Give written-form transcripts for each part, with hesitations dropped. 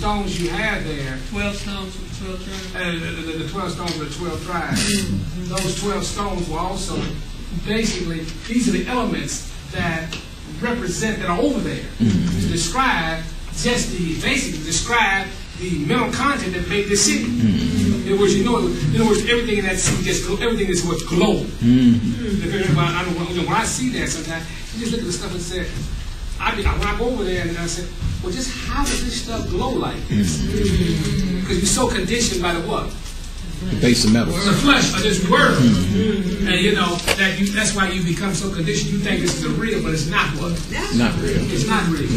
stones you have there, 12 stones with 12 tribes. The 12 stones with the 12 tribes, those 12 stones were also basically, these are the elements that represent, that are over there to describe basically describe the mental content that made this city. In other words, everything in that city, everything is what's glowing. When I see that sometimes, you just look at the stuff and say, when I go over there and I say, well, just how does this stuff glow like this? Because you're so conditioned by the what? The base of metals. The flesh of this world. And that's why you become so conditioned. You think this is real, but it's not what? Not real. It's not real.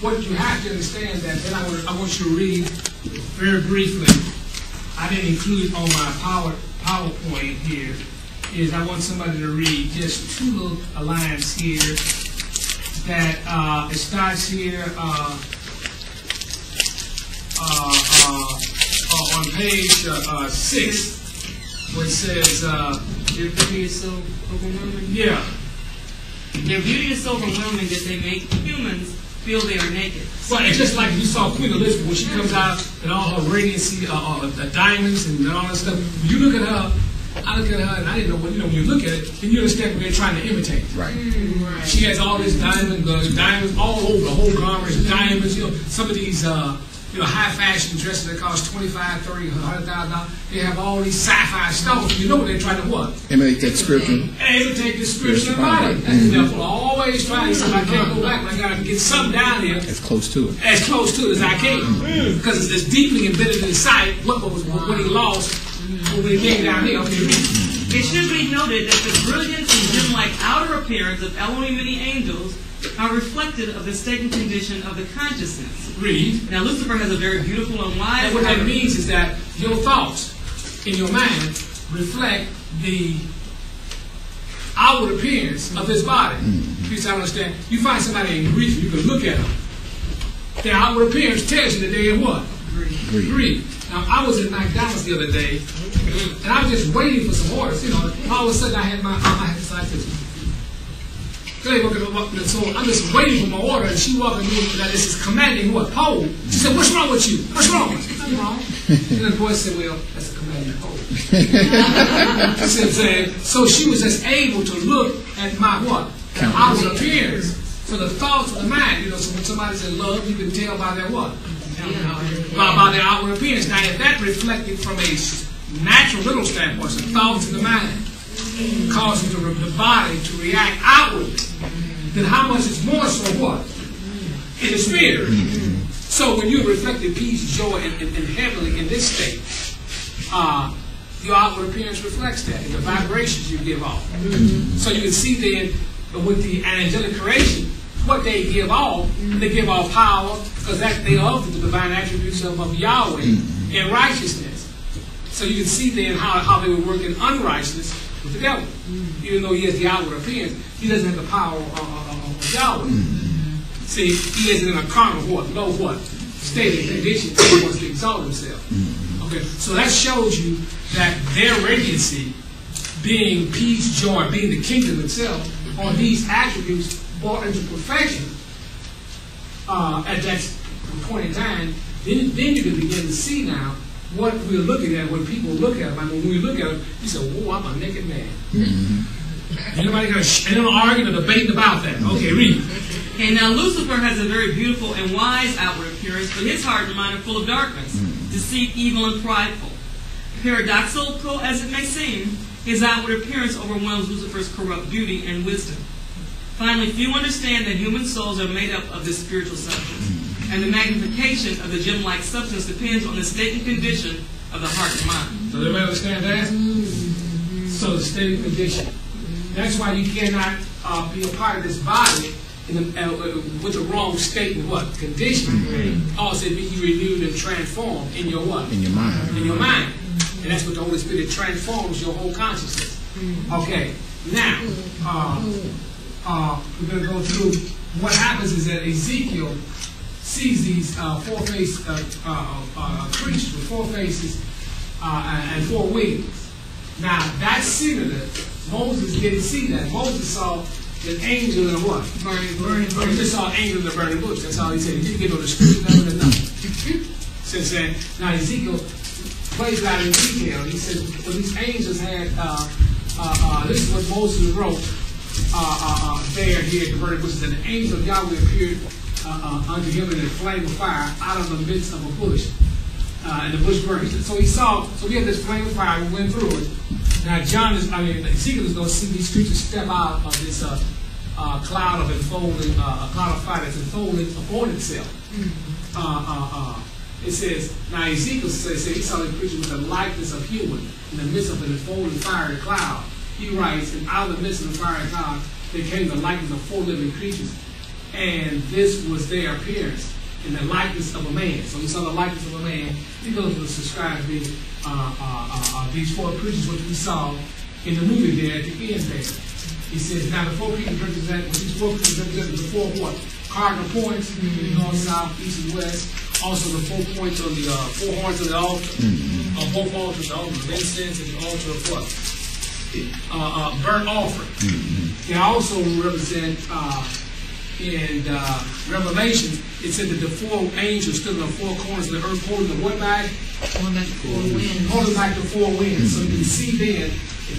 What you have to understand that, then I want you to read very briefly. I didn't include it on my PowerPoint here. Is I want somebody to read just two little lines here. That it starts here on page 6, where it says, "Their beauty is so overwhelming." Yeah. Their beauty is so overwhelming that they make humans feel they are naked. Well, it's just like you saw Queen Elizabeth when she comes out in all her radiancy, the diamonds and all that stuff. You look at her. I look at her and I didn't know when you look at it, then you understand what they're trying to imitate. Right. She has all these diamonds all over the whole garment, diamonds. Some of these high fashion dresses that cost $25,000, $30,000, $100,000. They have all these sapphire stones. You know what they're trying to what? Imitate that spiritual. Imitate the spiritual body. That's the devil always trying to say, I can't go back. I got to get something down here As close to it. As close to it as I can, because it's deeply embedded in his sight. What he lost. It should be noted that the brilliance and gem-like outer appearance of Elohim and the angels are reflected of the state and condition of the consciousness. Read. Now Lucifer has a very beautiful and wise. And what that means is that your thoughts in your mind reflect the outward appearance of this body. Please understand. You find somebody in grief, you can look at them. Their outward appearance tells you that they're in what? Grief. Now, I was at McDonald's the other day, and I was just waiting for some orders. All of a sudden I had this like this. So I'm just waiting for my order, and she walked in and this is commanding what? Hold. She said, "What's wrong with you? What's wrong?" I said, "Nothing wrong." And the boy said, "Well, that's a commanding hold." So she was just able to look at my what? Outward appearance. So the thoughts of the mind, so when somebody says love, you can tell by their what? By their outward appearance. Now, if that reflected from a natural little standpoint, the thoughts in the mind causing the body to react outwardly, then how much is more so what? In the spirit. So when you reflected peace, joy, and heavenly in this state, your outward appearance reflects that, and the vibrations you give off. So you can see then with the angelic creation, what they give off power, because they offer the divine attributes of Yahweh and righteousness. So you can see then how they were working unrighteousness with the devil. Even though he has the outward appearance, he doesn't have the power of Yahweh. See, he isn't in a carnal low state and condition. He wants to exalt himself. Okay, so that shows you that their radiancy, being peace, joy, being the kingdom itself, on these attributes brought into perfection at that point in time, then you can begin to see now what we're looking at when people look at them. I mean, when we look at them, you say, "Whoa, I'm a naked man." Anybody going to argue or debate about that? Okay, read. Okay, now Lucifer has a very beautiful and wise outward appearance, but his heart and mind are full of darkness, deceit, evil, and prideful. Paradoxical as it may seem, his outward appearance overwhelms Lucifer's corrupt beauty and wisdom. Finally, few understand that human souls are made up of this spiritual substance, and the magnification of the gem-like substance depends on the state and condition of the heart and mind. Does everybody understand that? So the state and condition. That's why you cannot be a part of this body with the wrong state and what? Condition. Also, be you renewed and transformed in your what? In your mind. In your mind. And that's what the Holy Spirit transforms your whole consciousness. Okay. Now, we're going to go through what happens is that Ezekiel sees these four-faced creatures with four faces and four wings. Now, that's similar. Moses didn't see that. Moses saw an angel in a what? Burning Bush. He just saw an angel in the burning bush. That's all he said. He didn't get on the street, never did nothing. Since then, now Ezekiel plays it out in detail. He says, well, these angels had, this is what Moses wrote there here at the burning bush. And the angel of Yahweh appeared unto him in a flame of fire out of the midst of a bush. And the bush burned. So he saw, so we had this flame of fire, we went through it. Now Ezekiel is going to see these creatures step out of this cloud of enfolding, a cloud of fire that's enfolded upon itself. It says, now Ezekiel says he saw the creature with the likeness of human in the midst of an enfolding fiery cloud. He writes, and out of the midst of the fiery cloud there came the likeness of 4 living creatures. And this was their appearance in the likeness of a man. So he saw the likeness of a man. He goes to describe these 4 creatures which we saw in the movie there at the end there. He says, now the 4 creatures represent, these 4 creatures represent the 4 what? Cardinal points, north, south, east, and west. Also the 4 points on the 4 horns of the altar. Both altars, the altar of incense and the altar of what? Burnt offering. They also represent in Revelation, it said that the 4 angels stood on the 4 corners of the earth holding the what back? Holding back the 4 winds. Holding back the 4 winds. So you can see then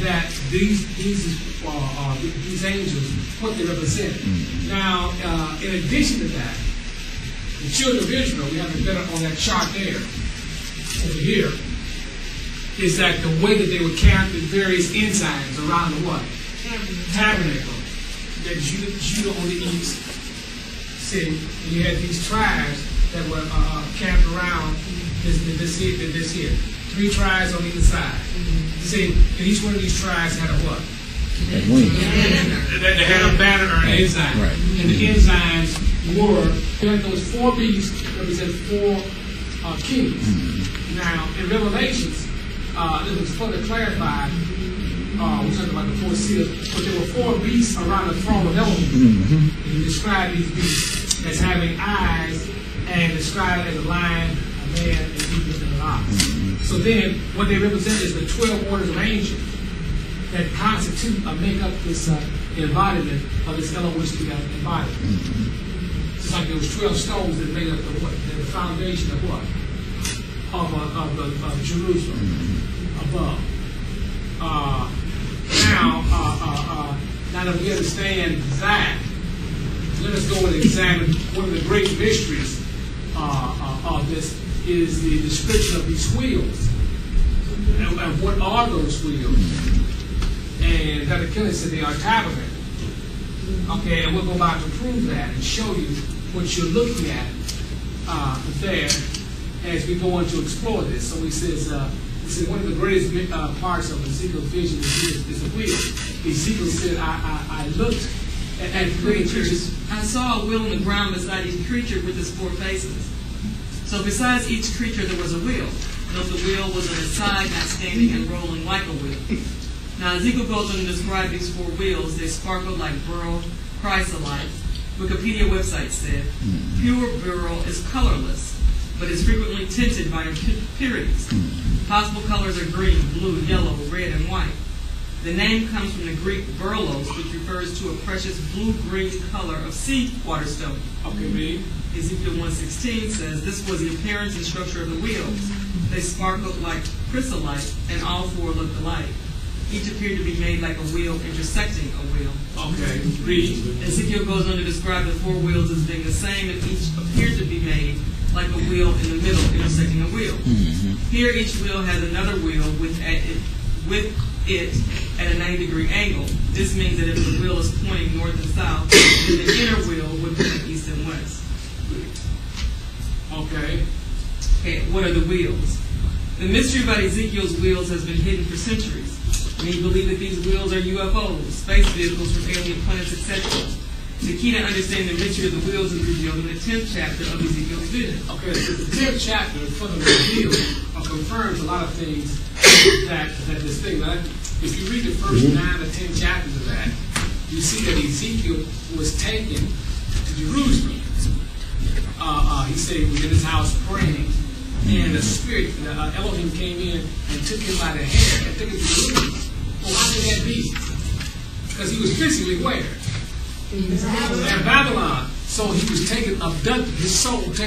that these angels, what they represent. Now, in addition to that, the children of Israel, we have it better on that chart there, over here, is that the way that they would camp in various ensigns around the what? Tabernacle. That Judah on the east. See, you had these tribes that were camped around this here. 3 tribes on either side. See, and each one of these tribes had a what? They had a banner or an ensign. Right. And the ensigns were, those 4 beasts represent 4 kings. Now, in Revelations, this was further clarified. We're talking about the 4 seals, but there were 4 beasts around the throne of Elohim. He described these beasts as having eyes and described as a lion, a man, and people, and an ox. So then, what they represent is the 12 orders of angels that constitute or make up this embodiment of this Elohim embodiment. It's like there was 12 stones that made up the foundation of what? Of Jerusalem above. Now that we understand that, let us go and examine one of the great mysteries of this is the description of these wheels. And what are those wheels? And Dr. Kelly said they are tabernacles. Okay, and we'll go about to prove that and show you what you're looking at there as we go on to explore this. So he says one of the greatest parts of Ezekiel's vision is the wheel. Ezekiel said, I looked at creatures. I saw a wheel on the ground beside each creature with its 4 faces. So besides each creature there was a wheel. Though the wheel was on its side, not standing and rolling like a wheel. Now Ezekiel goes on to describe these 4 wheels. They sparkle like beryl chrysolite. Wikipedia website said, pure beryl is colorless, but is frequently tinted by impurities. Possible colors are green, blue, yellow, red, and white. The name comes from the Greek berlos, which refers to a precious blue-green color of sea waterstone. Okay, read. Ezekiel 1:16 says, this was the appearance and structure of the wheels. They sparkled like chrysolite, and all 4 looked alike. Each appeared to be made like a wheel intersecting a wheel. Okay, read. Ezekiel goes on to describe the 4 wheels as being the same, and each appeared to be made like a wheel in the middle intersecting a wheel. Here each wheel has another wheel with it at a 90-degree angle. This means that if the wheel is pointing north and south, then the inner wheel would point east and west. Okay, what are the wheels? The mystery about Ezekiel's wheels has been hidden for centuries. Many believe that these wheels are UFOs, space vehicles from alien planets, etc. The key to understanding the mystery of the wheels is revealed in the 10th chapter of Ezekiel's vision. Okay, so the 10th chapter further reveals or confirms a lot of things that this thing. Right? If you read the first 9 or 10 chapters of that, you see that Ezekiel was taken to Jerusalem. He said he was in his house praying, and the spirit, Elohim came in and took him by the hair and took him to Jerusalem. Well, how did that be? Because he was physically where? in Babylon. So he was taken, abducted, his soul taken.